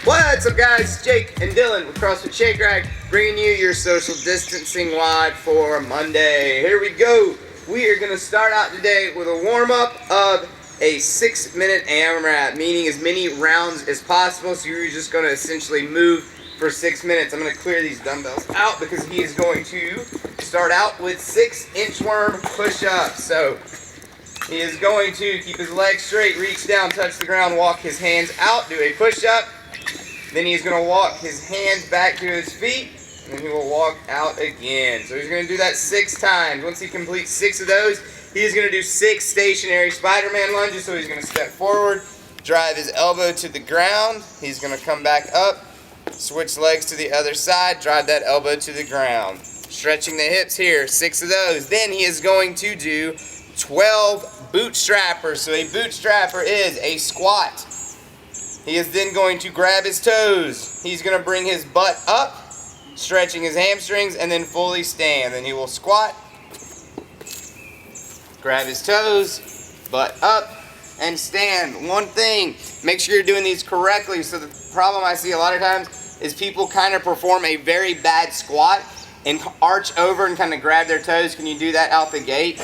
What's up, guys? It's Jake and Dylan with CrossFit Shake Rack, bringing you your social distancing WOD for Monday. Here we go. We are going to start out today with a warm-up of a 6-minute AMRAP, meaning as many rounds as possible. So you're just going to essentially move for 6 minutes. I'm going to clear these dumbbells out because he is going to start out with 6 inchworm push-ups. So he is going to keep his legs straight, reach down, touch the ground, walk his hands out, do a push-up. Then he's going to walk his hands back to his feet, and he will walk out again. So he's going to do that 6 times. Once he completes 6 of those, he's going to do 6 stationary Spider-Man lunges. So he's going to step forward, drive his elbow to the ground. He's going to come back up, switch legs to the other side, drive that elbow to the ground. Stretching the hips here, 6 of those. Then he is going to do 12 bootstrappers. So a bootstrapper is a squat. He is then going to grab his toes. He's going to bring his butt up, stretching his hamstrings, and then fully stand. Then he will squat, grab his toes, butt up, and stand. One thing, make sure you're doing these correctly. So the problem I see a lot of times is people kind of perform a very bad squat and arch over and kind of grab their toes. Can you do that out the gate?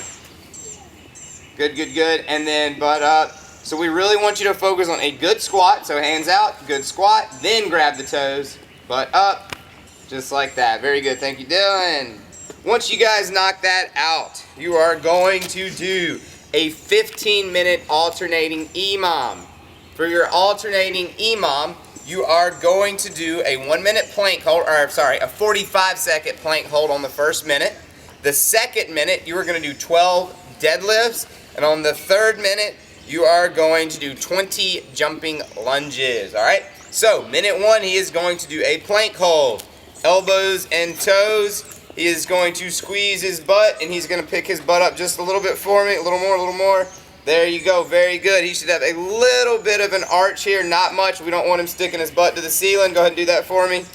Good, good, good. And then butt up. So we really want you to focus on a good squat. So hands out, good squat, then grab the toes, butt up, just like that. Very good, thank you, Dylan. Once you guys knock that out, you are going to do a 15-minute alternating EMOM. For your alternating EMOM, you are going to do a 1-minute plank hold, or sorry, a 45-second plank hold on the first minute. The second minute, you are going to do 12 deadlifts, and on the third minute, you are going to do 20 jumping lunges, all right? So, minute 1, he is going to do a plank hold. Elbows and toes. He is going to squeeze his butt, and he's going to pick his butt up just a little bit for me. A little more, a little more. There you go, very good. He should have a little bit of an arch here, not much. We don't want him sticking his butt to the ceiling. Go ahead and do that for me.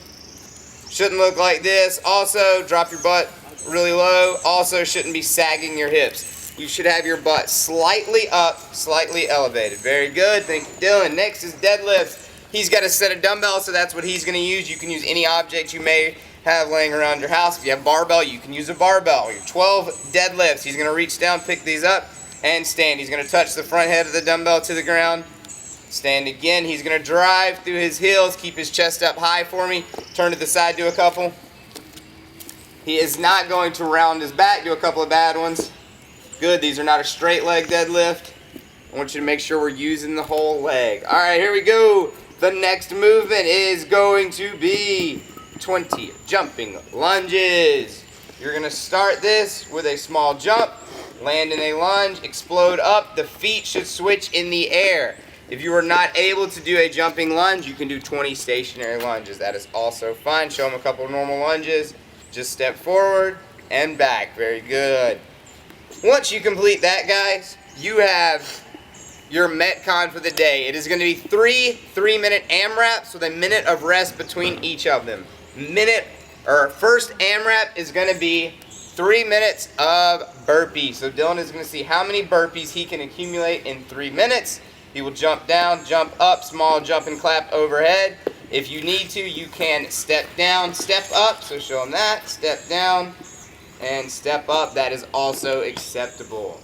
Shouldn't look like this. Also, drop your butt really low. Also, shouldn't be sagging your hips. You should have your butt slightly up, slightly elevated. Very good. Thank you, Dylan. Next is deadlifts. He's got a set of dumbbells, so that's what he's going to use. You can use any object you may have laying around your house. If you have barbell, you can use a barbell. Your 12 deadlifts. He's going to reach down, pick these up, and stand. He's going to touch the front head of the dumbbell to the ground. Stand again. He's going to drive through his heels. Keep his chest up high for me. Turn to the side, do a couple. He is not going to round his back. Do a couple of bad ones. Good, these are not a straight leg deadlift. I want you to make sure we're using the whole leg. All right, here we go. The next movement is going to be 20 jumping lunges. You're gonna start this with a small jump, land in a lunge, explode up. The feet should switch in the air. If you are not able to do a jumping lunge, you can do 20 stationary lunges. That is also fine. Show them a couple of normal lunges. Just step forward and back. Very good. Once you complete that, guys, you have your Metcon for the day. It is going to be 3 3-minute AMRAPs with a minute of rest between each of them. First AMRAP is going to be 3 minutes of burpees. So Dylan is going to see how many burpees he can accumulate in 3 minutes. He will jump down, jump up, small jump and clap overhead. If you need to, you can step down, step up. So show him that. Step down and step up. That is also acceptable.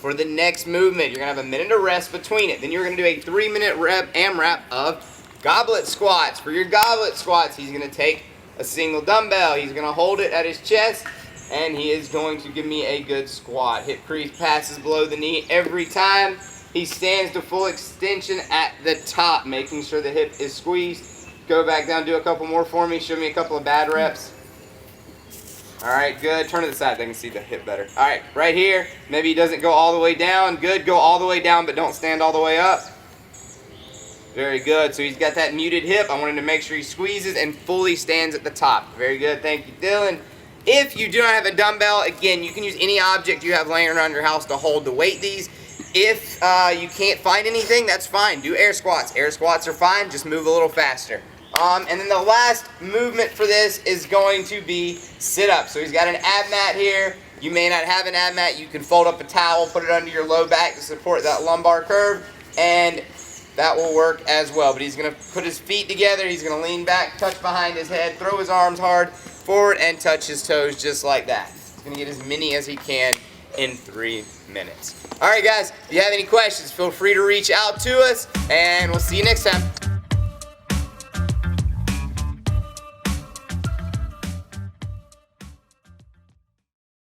For the next movement, you're going to have a minute of rest between it. Then you're going to do a 3-minute AMRAP of goblet squats. For your goblet squats, he's going to take a single dumbbell. He's going to hold it at his chest, and he is going to give me a good squat. Hip crease passes below the knee every time. He stands to full extension at the top, making sure the hip is squeezed. Go back down, do a couple more for me. Show me a couple of bad reps. All right, good. Turn to the side. They can see the hip better. All right, right here. Maybe he doesn't go all the way down. Good. Go all the way down, but don't stand all the way up. Very good. So he's got that muted hip. I want him to make sure he squeezes and fully stands at the top. Very good. Thank you, Dylan. If you do not have a dumbbell, again, you can use any object you have laying around your house to hold the weight these. If you can't find anything, that's fine. Do air squats. Air squats are fine. Just move a little faster. And then the last movement for this is going to be sit-ups. So he's got an ab mat here. You may not have an ab mat. You can fold up a towel, put it under your low back to support that lumbar curve, and that will work as well. But he's gonna put his feet together, he's gonna lean back, touch behind his head, throw his arms hard forward, and touch his toes just like that. He's gonna get as many as he can in 3 minutes. All right, guys, if you have any questions, feel free to reach out to us, and we'll see you next time.